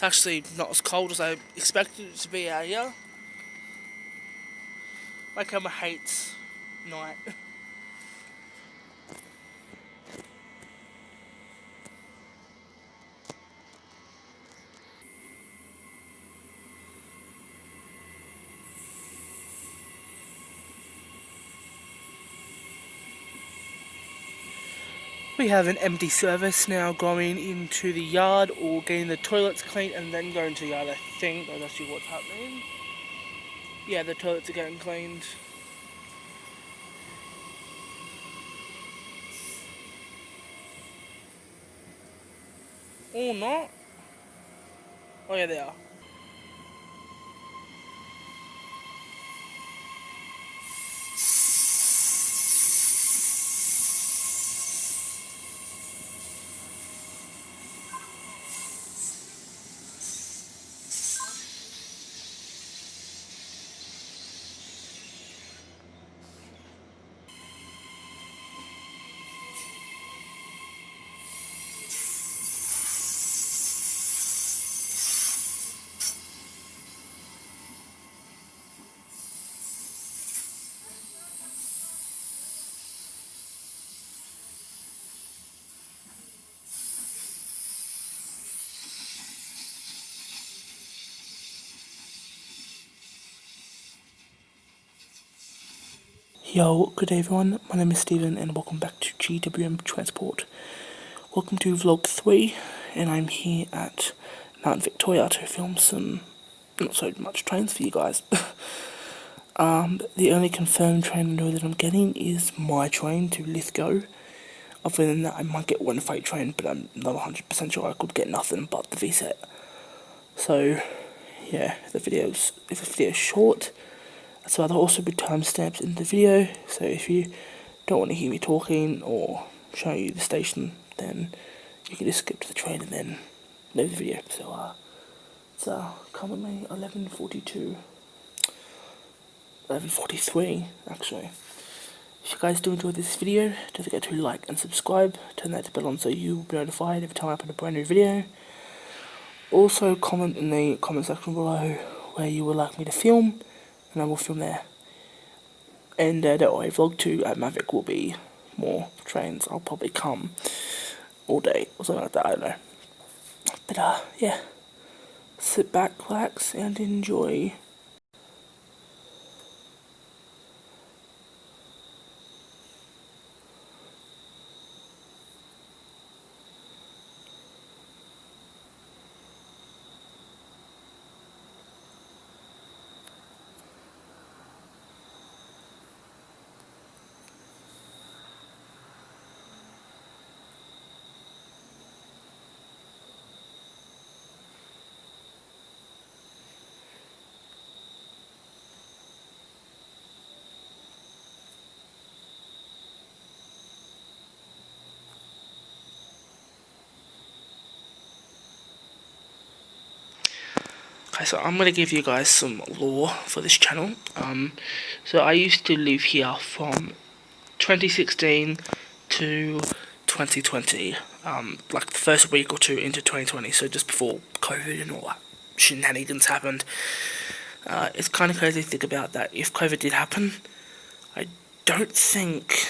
actually not as cold as I expected it to be out here. My camera hates night. We have an empty service now going into the yard or getting the toilets cleaned and then going to the yard. I think that's actually what's happening. Yeah, the toilets are getting cleaned. Or not. Oh yeah, they are. Yo, good day everyone, my name is Steven and welcome back to GWM Transport. Welcome to vlog 3 and I'm here at Mount Victoria to film some not so much trains for you guys. The only confirmed train I know that I'm getting is my train to Lithgow. Other than that I might get one freight train, but I'm not 100% sure. I could get nothing but the VSET. So yeah, if the video is short, so there'll also be timestamps in the video, so if you don't want to hear me talking or show you the station, then you can just skip to the train and then leave the video. So it's currently 11:43 actually. If you guys do enjoy this video, don't forget to like and subscribe, turn that bell on so you will be notified every time I put a brand new video. Also comment in the comment section below where you would like me to film, and I will film there. And don't worry, vlog 2 at Mavic will be more trains. I'll probably come all day or something like that, I don't know. But yeah, sit back, relax and enjoy. Okay, so I'm going to give you guys some lore for this channel. So I used to live here from 2016 to 2020, like the first week or two into 2020, so just before COVID and all that shenanigans happened. It's kind of crazy to think about that. If COVID did happen, I don't think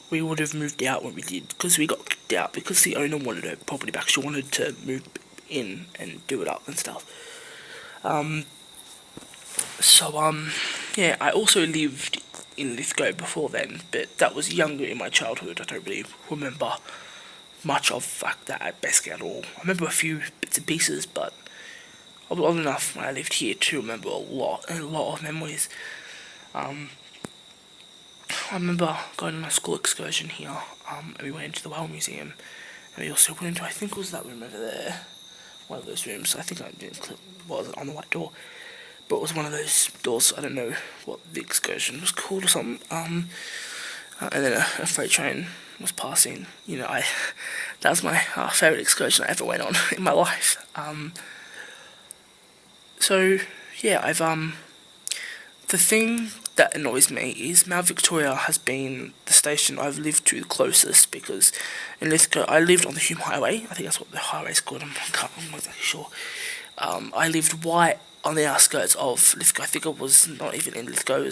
we would have moved out when we did, because we got kicked out because the owner wanted her property back. She wanted to move in and do it up and stuff. Yeah, I also lived in Lithgow before then, but that was younger in my childhood. I don't really remember much of like that basically at all. I remember a few bits and pieces, but not enough when I lived here to remember a lot of memories. I remember going on a school excursion here, and we went into the Whale Museum, and we also went into, I think it was that room over there, one of those rooms. I think I didn't click what was on the white door, but it was one of those doors. I don't know what the excursion was called or something. And then a freight train was passing. You know, that was my favourite excursion I ever went on in my life. So yeah, the thing that annoys me is Mount Victoria has been the station I've lived to the closest, because in Lithgow I lived on the Hume Highway. I think that's what the highway's called. I'm not exactly sure. I lived right on the outskirts of Lithgow. I think it was not even in Lithgow.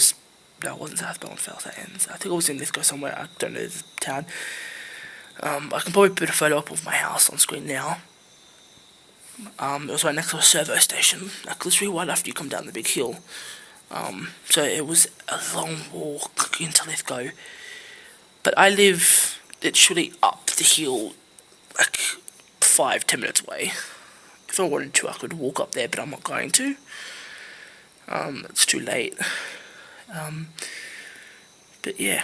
No, it wasn't Southbound Fell that ends. I think it was in Lithgow somewhere. I don't know the town. I can probably put a photo up of my house on screen now. It was right next to a servo station, like literally right after you come down the big hill. So it was a long walk into Lithgow. But I live literally up the hill, like 5-10 minutes away. If I wanted to, I could walk up there, but I'm not going to. It's too late. But yeah.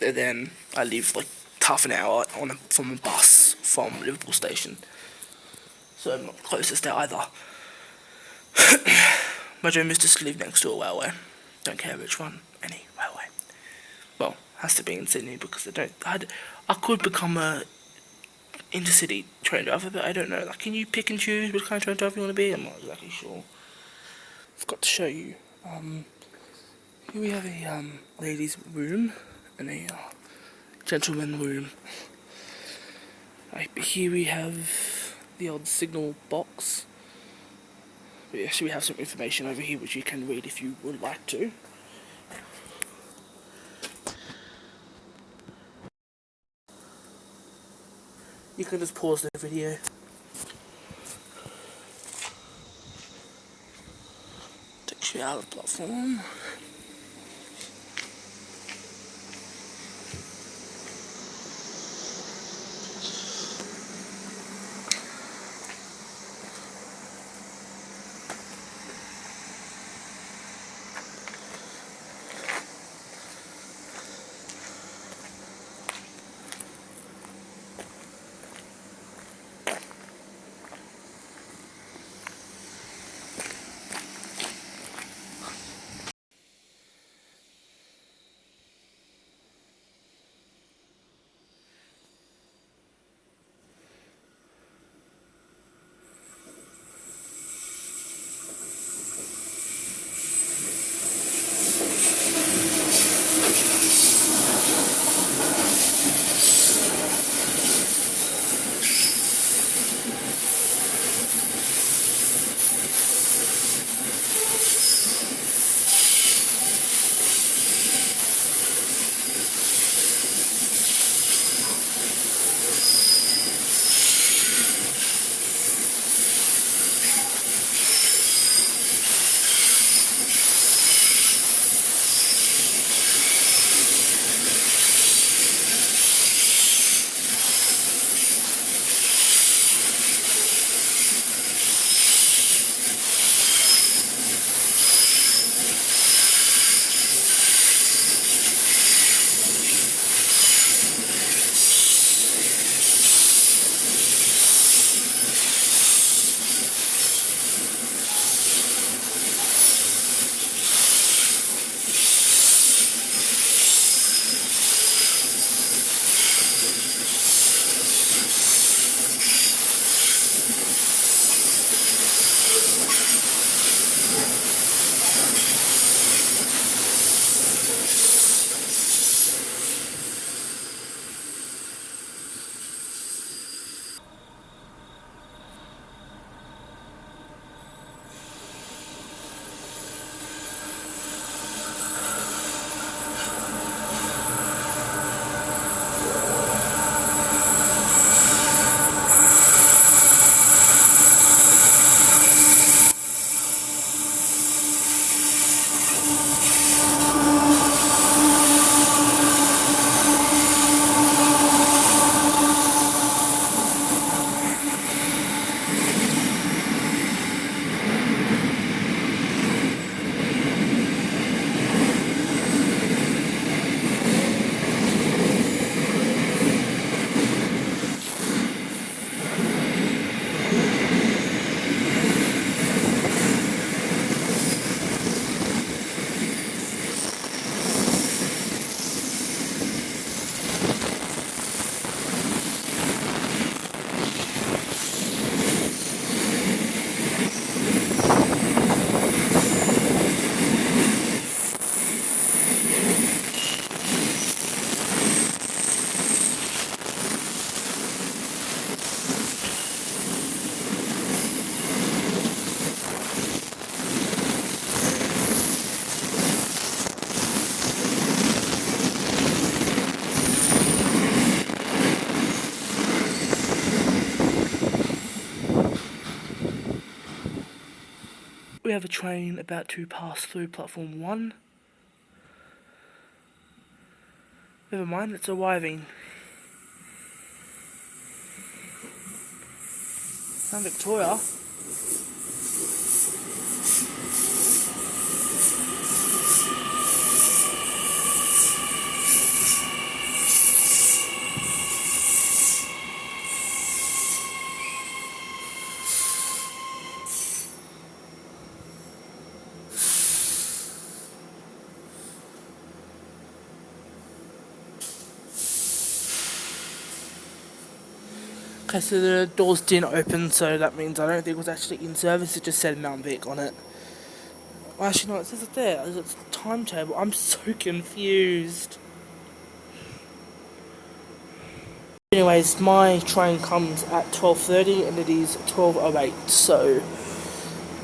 And then I live like half an hour from a bus from Liverpool Station. So I'm not closest there either. My dream is just to live next to a railway. Don't care which one, any railway. Well, has to be in Sydney because I could become a intercity train driver, but I don't know. Like, can you pick and choose which kind of train driver you want to be? I'm not exactly sure. I've got to show you. Here we have a ladies' room and a gentleman room. Right, here we have the old signal box. But yeah, so we have some information over here which you can read if you would like to. You can just pause the video. Takes you out of the platform. We have a train about to pass through platform 1. Never mind, it's arriving. San Victoria. Okay, so the doors didn't open, so that means I don't think it was actually in service. It just said Mount Vic on it. Well, actually, no, it says it there. It's a timetable. I'm so confused. Anyways, my train comes at 12:30 and it is 12:08, so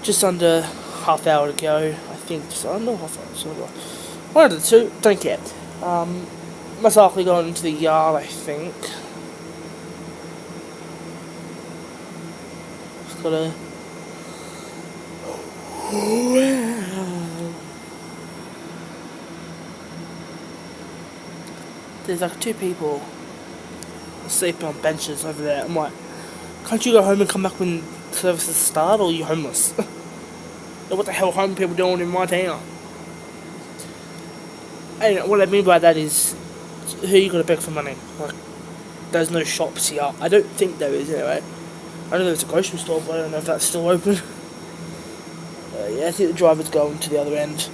just under half hour to go. I think just under half hour. So one of the two, don't care. Most likely going into the yard, I think. Just gotta. There's like 2 people sleeping on benches over there. I'm like, can't you go home and come back when services start, or are you homeless? What the hell home people doing in my town? And what I mean by that is, who you got to beg for money? Like, there's no shops here. I don't think there is anyway. I know there's a grocery store, but I don't know if that's still open. Yeah, I think the driver's going to the other end.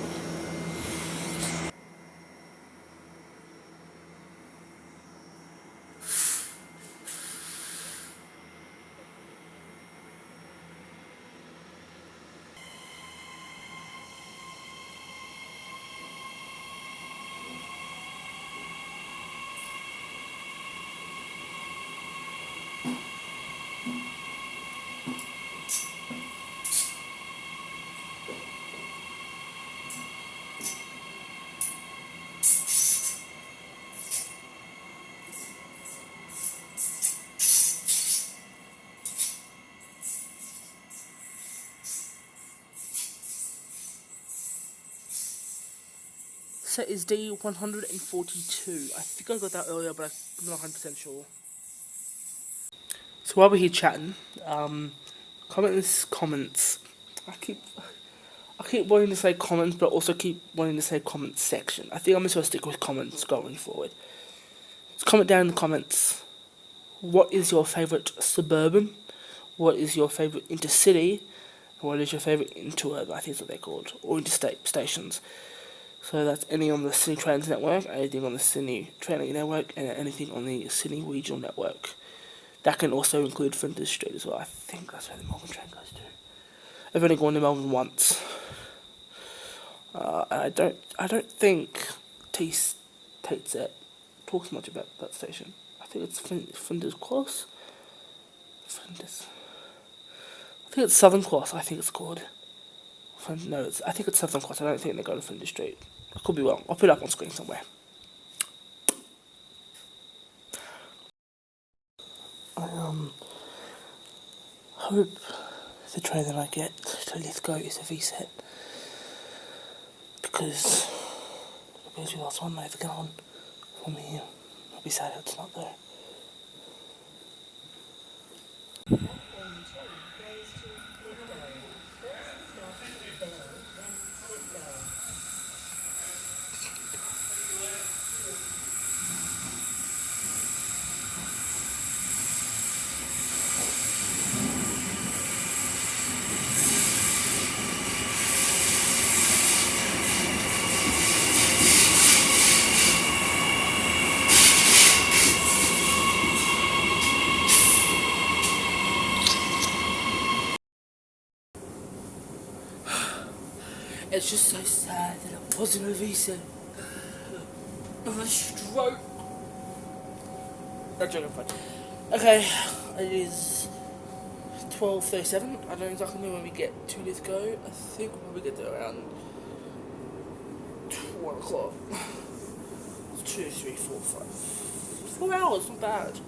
Set is D142. I think I got that earlier, but I'm not 100% sure. So while we're here chatting, comments. I keep wanting to say comments, but also keep wanting to say comments section. I think I'm just going to stick with comments going forward. So comment down in the comments. What is your favourite suburban? What is your favourite intercity? What is your favourite interurban? I think that's what they're called. Or interstate stations. So that's any on the Sydney Trains network, anything on the Sydney Training network, and anything on the Sydney Regional network. That can also include Flinders Street as well. I think that's where the Melbourne train goes to. I've only gone to Melbourne once. I don't think Tate's talks much about that station. I think it's Flinders Cross. Flinders. I think it's Southern Cross. I think it's called. No, I think it's Southern Cross. I don't think they go to Flinders Street. I could be wrong. I'll put it up on screen somewhere. I hope the train that I get to Lithgow is a V-set, because it'll be the last one I ever get on from here. I'll be sad if it's not there. It's just so sad that it wasn't a visa of a stroke. Not joking, fun. Okay, it is 12:37. I don't exactly know when we get to Lithgow. I think we'll probably get there around 1 o'clock. 2, 3, 4, 5. 4 hours, not bad.